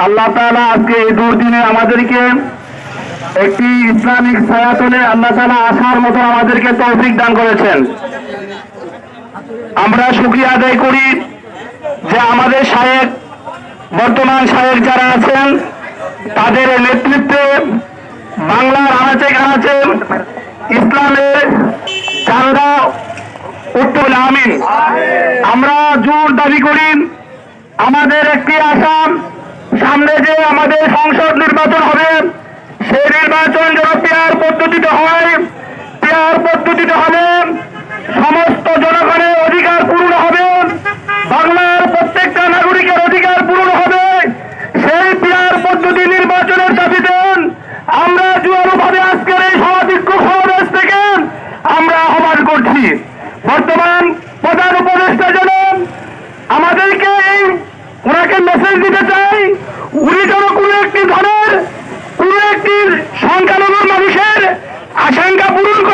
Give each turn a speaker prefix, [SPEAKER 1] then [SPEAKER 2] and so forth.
[SPEAKER 1] আল্লাহ তাআলা আজকে এই দুর্দিনে আমাদেরকে একটি ইসলামিক ছায়াতলে আল্লাহ তাআলা আসার মতো আমাদেরকে তৌফিক দান করেছেন। আমরা শুকরিয়া আদায় করি যে আমাদের শায়েখ, বর্তমান শায়েখ যারা আছেন তাদের নেতৃত্বে বাংলার আনাচে কানাচে ইসলামের চাঁদা উঠতে বলে আমিন। আমরা জোর দাবি করি, আমাদের একটি আশা, সামনে যে আমাদের সংসদ নির্বাচন হবে সেই নির্বাচন যেন পেয়ার পদ্ধতিতে হয়। পেয়ার পদ্ধতিতে হবে, সমস্ত জনগণের অধিকার পূরণ হবে, বাংলার প্রত্যেকটা নাগরিকের অধিকার পূরণ হবে। সেই পেয়ার পদ্ধতি নির্বাচনের দাবিতে আমরা জোরালোভাবে আজকের এই সমাধিক্ষ সমাবেশ থেকে আমরা আহ্বান করছি। বর্তমান প্রধান উপদেষ্টা যেন আমাদেরকে ওনাকে মেসেজ দিতে চাই, উনি যেন